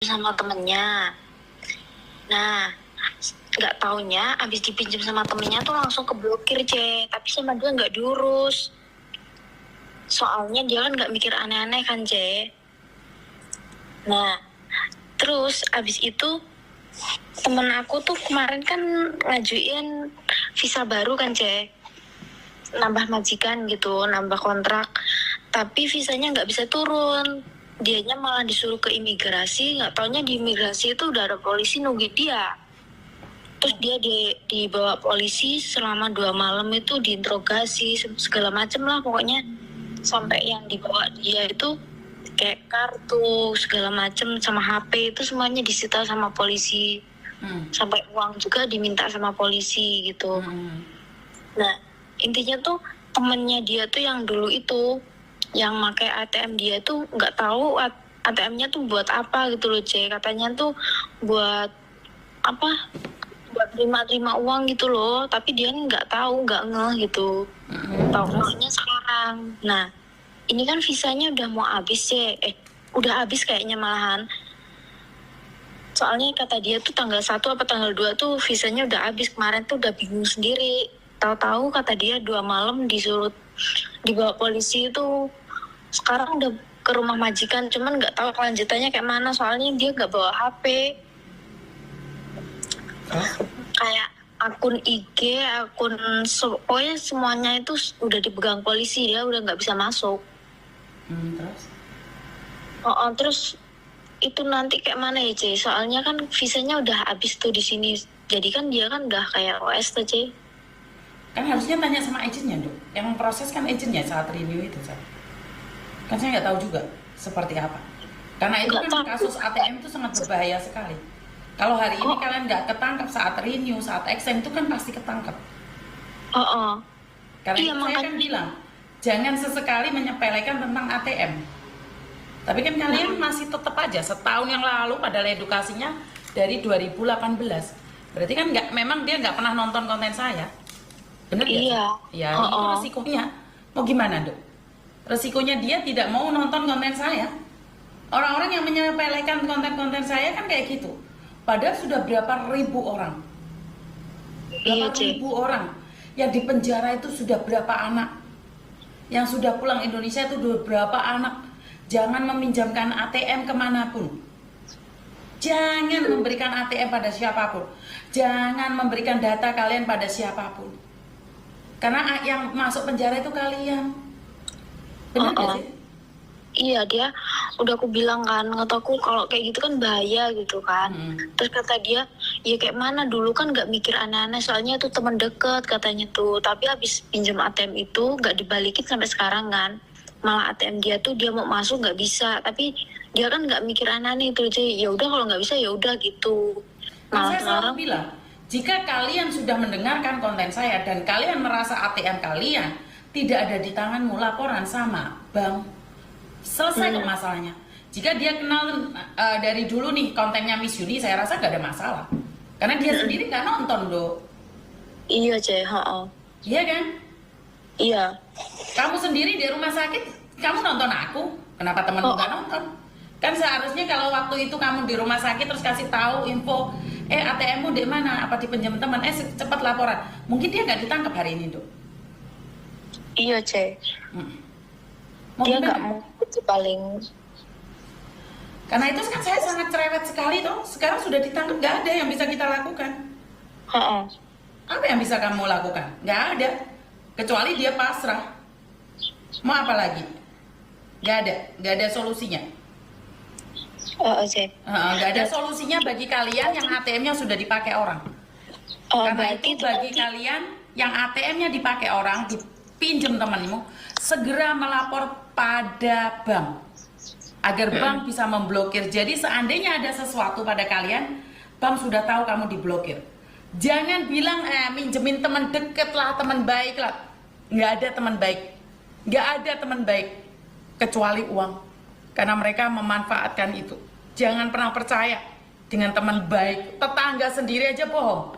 sama temennya. Nah, nggak taunya abis dipinjam sama temennya tuh langsung keblokir, tapi sama dia nggak diurus. Soalnya dia kan nggak mikir aneh-aneh kan, Nah, terus abis itu temen aku tuh kemarin kan ngajuin visa baru kan, nambah majikan gitu, nambah kontrak, tapi visanya nggak bisa turun. Dianya malah disuruh ke imigrasi, nggak taunya di imigrasi itu udah ada polisi nunggu dia. Terus dia dibawa polisi selama 2 malam itu diinterogasi segala macem lah pokoknya, sampai yang dibawa dia itu kayak kartu segala macem sama HP itu semuanya disita sama polisi. Sampai uang juga diminta sama polisi gitu. Nah, intinya tuh temennya dia tuh yang dulu itu yang pakai ATM dia tuh nggak tahu ATM-nya tuh buat apa gitu loh, katanya tuh buat apa, buat terima uang gitu loh, tapi dia nggak tahu, nggak ngeh gitu. Tahu-tahunya sekarang. Nah, ini kan visanya udah mau habis, udah habis kayaknya malahan. Soalnya kata dia tuh tanggal 1 apa tanggal 2 tuh visanya udah habis. Kemarin tuh udah bingung sendiri. Tahu-tahu kata dia 2 malam disuruh dibawa polisi itu. Sekarang udah ke rumah majikan, cuman nggak tahu kelanjutannya kayak mana. Soalnya dia nggak bawa HP. Kayak akun IG, pokoknya semuanya itu udah dipegang polisi. Dia udah nggak bisa masuk. Terus? Terus itu nanti kayak mana ya, soalnya kan visanya udah habis tuh di sini, jadi kan dia kan udah kayak OS tuh, Kan harusnya tanya sama agentnya, Dok. Yang proses kan agentnya saat renew itu, kan saya nggak tahu juga seperti apa, karena itu kan kasus ATM itu sangat berbahaya sekali. Kalau hari ini kalian nggak ketangkap saat renew, saat extend itu kan pasti ketangkap. Karena iya, itu saya kan bilang jangan sesekali menyepelekan tentang ATM. Tapi kan kalian masih tetap aja setahun yang lalu padahal edukasinya dari 2018. Berarti kan memang dia nggak pernah nonton konten saya. Bener nggak? Iya. Ya, itu resikonya. Mau gimana, Dok? Resikonya dia tidak mau nonton konten saya. Orang-orang yang menyepelekan konten-konten saya kan kayak gitu. Padahal sudah berapa ribu orang. Berapa ribu orang. Yang di penjara itu sudah berapa anak. Yang sudah pulang Indonesia itu berapa anak. Jangan meminjamkan ATM kemanapun. Jangan memberikan ATM pada siapapun. Jangan memberikan data kalian pada siapapun. Karena yang masuk penjara itu kalian. Benar gak sih? Iya, dia udah aku bilang kan, ngataku kalau kayak gitu kan bahaya gitu kan. Terus kata dia, ya kayak mana dulu kan nggak mikir aneh-aneh, soalnya itu teman deket katanya tuh. Tapi habis pinjam ATM itu nggak dibalikin sampai sekarang kan. Malah ATM dia tuh dia mau masuk nggak bisa, tapi dia kan nggak mikir aneh-aneh itu, ya udah kalau nggak bisa ya udah gitu. Malah saya selalu bilang, jika kalian sudah mendengarkan konten saya dan kalian merasa ATM kalian tidak ada di tanganmu, laporan sama bank, selesai masalahnya. Jika dia kenal dari dulu nih kontennya Miss Yuni, saya rasa nggak ada masalah, karena dia sendiri nggak nonton, Dok. Iya, Iya kan? Iya. Kamu sendiri di rumah sakit, kamu nonton aku, kenapa temanmu nggak nonton? Kan seharusnya kalau waktu itu kamu di rumah sakit terus kasih tahu info, ATM-mu di mana, apa dipinjam teman, cepat laporan. Mungkin dia nggak ditangkap hari ini, Dok. Iya, dia nggak mau paling. Karena itu kan saya sangat cerewet sekali, toh. Sekarang sudah ditangkap, nggak ada yang bisa kita lakukan. Apa yang bisa kamu lakukan? Nggak ada. Kecuali dia pasrah. Mau apa lagi? Nggak ada solusinya. Nggak ada solusinya bagi kalian yang ATM-nya sudah dipakai orang. Karena itu bagi kalian yang ATM-nya dipakai orang, dipinjam temanmu, segera melapor pada bank agar bank bisa memblokir. Jadi seandainya ada sesuatu pada kalian, bank sudah tahu kamu diblokir. Jangan bilang minjemin teman deket lah, teman baik lah. Nggak ada teman baik. Nggak ada teman baik kecuali uang. Karena mereka memanfaatkan itu. Jangan pernah percaya dengan teman baik. Tetangga sendiri aja bohong.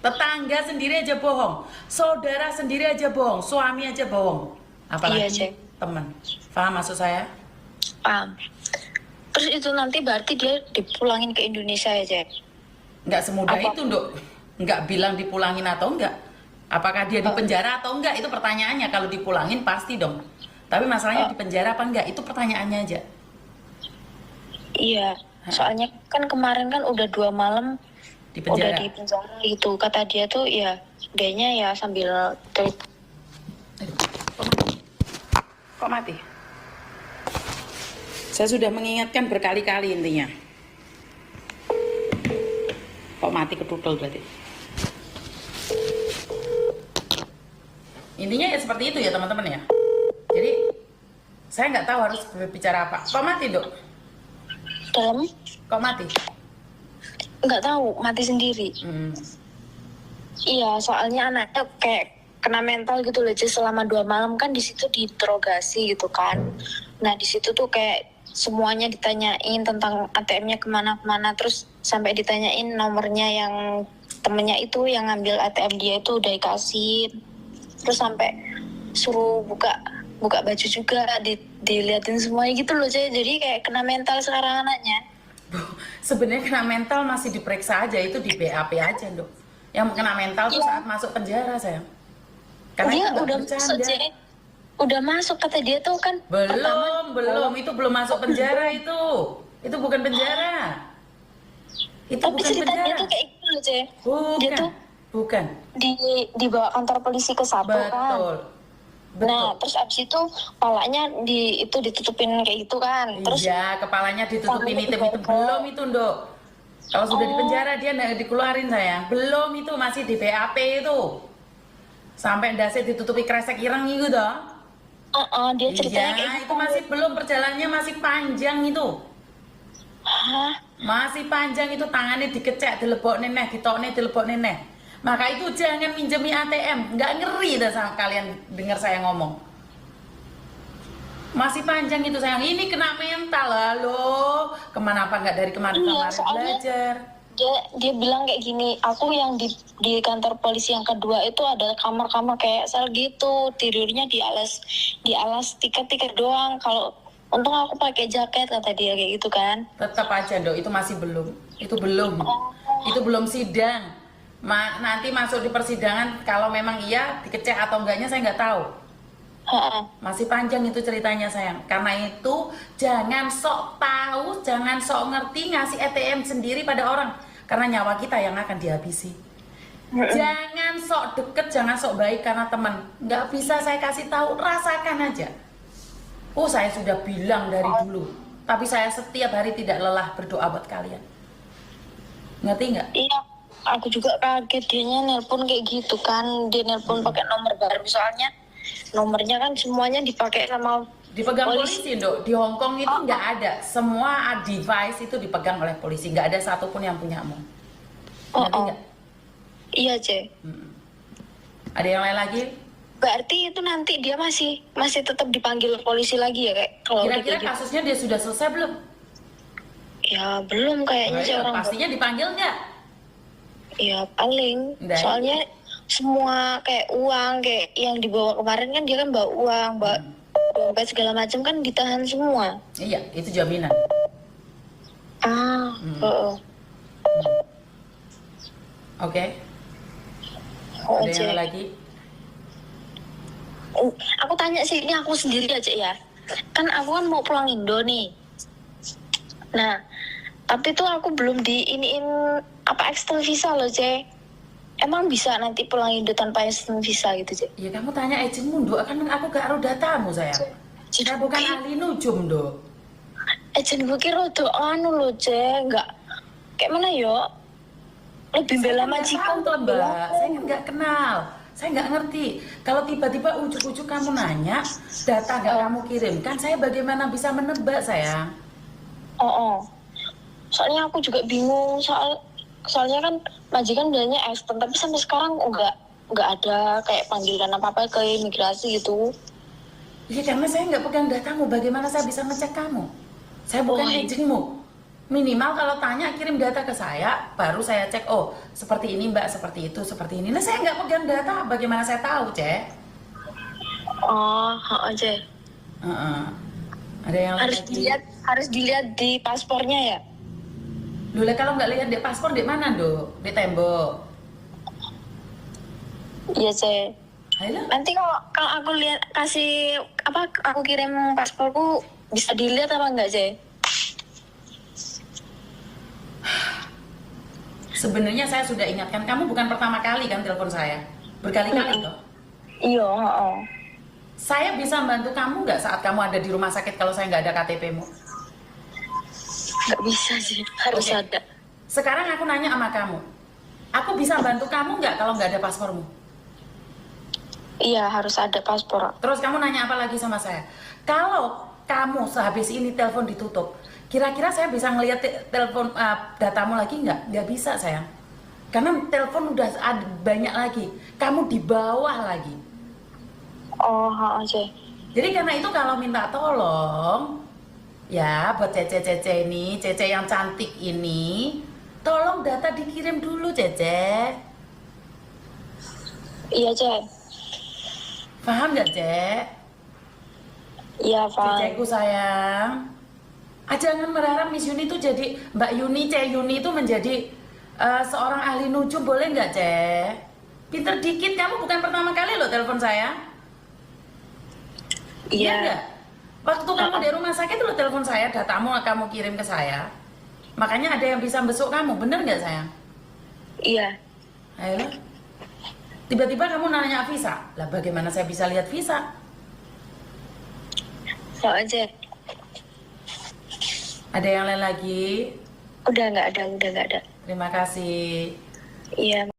Tetangga sendiri aja bohong. Saudara sendiri aja bohong. Suami aja bohong. Apalagi teman. Paham maksud saya? Paham. Terus itu nanti berarti dia dipulangin ke Indonesia ya, Cek? Nggak semudah Apa? itu, Dok. Nggak bilang dipulangin atau enggak. Apakah dia di penjara atau enggak, itu pertanyaannya. Kalau dipulangin pasti dong. Tapi masalahnya di penjara apa enggak, itu pertanyaannya aja. Iya, soalnya kan kemarin kan udah 2 malam Di udah penjara. di penjara gitu. Kata dia tuh ya kayaknya ya sambil Kok mati? Saya sudah mengingatkan berkali-kali intinya. Kok mati ketutul berarti? Intinya ya seperti itu ya teman-teman ya. Jadi saya nggak tahu harus berbicara apa. Kok mati, Dok? dalam Kok mati? nggak tahu mati sendiri. Iya, soalnya anaknya kayak kena mental gitu loh, Jess. Selama 2 malam kan di situ diinterogasi gitu kan. Nah di situ tuh kayak semuanya ditanyain tentang ATM-nya kemana-kemana, terus sampai ditanyain nomornya yang temennya itu yang ngambil ATM dia itu udah dikasih, terus sampai suruh buka baju juga, diliatin semuanya gitu loh, Jess. Jadi kayak kena mental sekarang anaknya. Sebenarnya kena mental masih diperiksa aja, itu di BAP aja, Dok. Yang kena mental tuh saat masuk penjara, sayang. Karena Dia itu nggak udah masuk, bercanda. Jess. Udah masuk kata dia tuh kan. Belum, itu belum masuk penjara itu. Itu bukan penjara. Itu Tapi bukan ceritanya penjara. tuh kayak gitu loh, Jess. Bukan. Dia tuh Bukan. dibawa kantor polisi ke Satu kan. Betul. Betul. Nah, terus abis itu kepalanya ditutupin kayak gitu kan. Terus Iya, kepalanya ditutupin sampai item itu dibawa. belum itu, Dok. Kalau sudah di penjara dia nggak dikeluarin, sayang. Belum, itu masih di BAP itu. Sampai ndasnya ditutupi kresek ireng gitu toh. Dia ceritanya kayak Iya, gitu. itu masih belum, perjalanannya masih panjang itu. Hah? Masih panjang itu, tangannya dikecek, dilebok neneh, ditokne, dilebok neneh. Maka itu jangan minjemi ATM. Nggak ngeri dah sama kalian dengar saya ngomong. Masih panjang itu, sayang. Ini kena mental lah lo. Kemana apa nggak dari kemarin-kemarin soalnya belajar. dia bilang kayak gini, aku yang di kantor polisi yang kedua itu ada kamar-kamar kayak sel gitu, tidurnya di alas tiket doang. Kalau untung aku pakai jaket kata dia kayak gitu kan. Tetap aja, Dok, itu masih belum. Itu belum. Itu belum sidang. Nanti masuk di persidangan, kalau memang iya dikecek atau enggaknya saya nggak tahu. Masih panjang itu ceritanya, sayang. Karena itu jangan sok tahu, jangan sok ngerti ngasih ATM sendiri pada orang, karena nyawa kita yang akan dihabisi. Jangan sok deket, jangan sok baik karena teman. Nggak bisa saya kasih tahu, rasakan aja. Saya sudah bilang dari dulu, tapi saya setiap hari tidak lelah berdoa buat kalian. Ngerti nggak? Iya, aku juga kaget dianya nelpon kayak gitu kan. Dia nelpon pakai nomor baru, soalnya nomornya kan semuanya dipakai sama Dipegang polisi, Dok. Di Hong Kong itu nggak ada. Semua device itu dipegang oleh polisi. Nggak ada satupun yang punyamu. Ngerti nggak? Iya, Ce. Ada yang lain lagi? Berarti itu nanti dia masih tetap dipanggil polisi lagi ya, kayak kalau udah Kira-kira kayak gitu. kasusnya dia sudah selesai belum? Ya belum kayaknya sih orang. Pastinya dipanggil nggak? Ya paling. Nggak. Soalnya semua kayak uang kayak yang dibawa kemarin kan dia kan bawa uang, bawa dompet segala macam kan ditahan semua. Iya, itu jaminan. Oke. Ada yang lagi? Aku tanya sih, ini aku sendiri aja ya. Kan aku kan mau pulang Indo nih. Nah, tapi tuh aku belum diiniin apa extend visa loh, Ce. Emang bisa nanti pulang Indo tanpa extend visa gitu, Ce? Ya kamu tanya agentmu, Dok. Kan aku gak ada datamu, sayang. Saya bukan ahli nujum, Dok. Agent gue kira tuh loh, Ce. Enggak. Kayak mana yo? Lebih bela majikan tuh, Mbak. Saya kan nggak kenal. Saya nggak ngerti. Kalau tiba-tiba ujuk-ujuk kamu nanya, data nggak kamu kirimkan, saya bagaimana bisa menebak, sayang? Soalnya aku juga bingung, soalnya kan majikan bilangnya extend, tapi sampai sekarang nggak ada kayak panggilan apa-apa ke imigrasi gitu. Iya, karena saya nggak pegang datamu. Bagaimana saya bisa ngecek kamu? Saya bukan agentmu. Minimal kalau tanya kirim data ke saya, baru saya cek. Oh, seperti ini Mbak, seperti itu, seperti ini. Nah, saya nggak pegang data. Bagaimana saya tahu, Cek? Aja. Ada yang lain Harus lagi? dilihat harus dilihat di paspornya ya? Loh, kalau nggak lihat di paspor di mana, Dok? Di tembok. Iya, Cek. Ayolah. Nanti kalau aku lihat aku kirim pasporku bisa dilihat apa enggak, Cek? Sebenarnya saya sudah ingatkan kamu, bukan pertama kali kan telepon saya, berkali-kali toh. Iya, heeh. Saya bisa bantu kamu nggak saat kamu ada di rumah sakit kalau saya nggak ada KTP-mu? Nggak bisa sih, harus Oke. ada. Sekarang aku nanya sama kamu, aku bisa bantu kamu nggak kalau nggak ada paspormu? Iya, harus ada paspor. Terus kamu nanya apa lagi sama saya? Kalau kamu sehabis ini telepon ditutup, kira-kira saya bisa ngelihat telepon datamu lagi nggak? Nggak bisa, sayang. Karena telepon udah ada banyak lagi. Kamu di bawah lagi. Oh, heeh, Cek. Jadi karena itu kalau minta tolong, ya buat Cece ini, Cece yang cantik ini, tolong data dikirim dulu, Cece. Iya, Cek. Paham nggak, Cek? Iya, Pak. Ceceku sayang. Jangan berharap Miss Yuni itu jadi Mbak Yuni, Cek Yuni itu menjadi seorang ahli nujum, boleh nggak, Cek? Pinter dikit, kamu bukan pertama kali loh telepon saya. Iya nggak? Waktu kamu di rumah sakit lo telepon saya, datamu kamu kirim ke saya. Makanya ada yang bisa besuk kamu, bener nggak, sayang? Iya. Ayolah. Tiba-tiba kamu nanya visa. Lah bagaimana saya bisa lihat visa? Heeh, Cek. Ada yang lain lagi? Udah nggak ada. Terima kasih. Iya.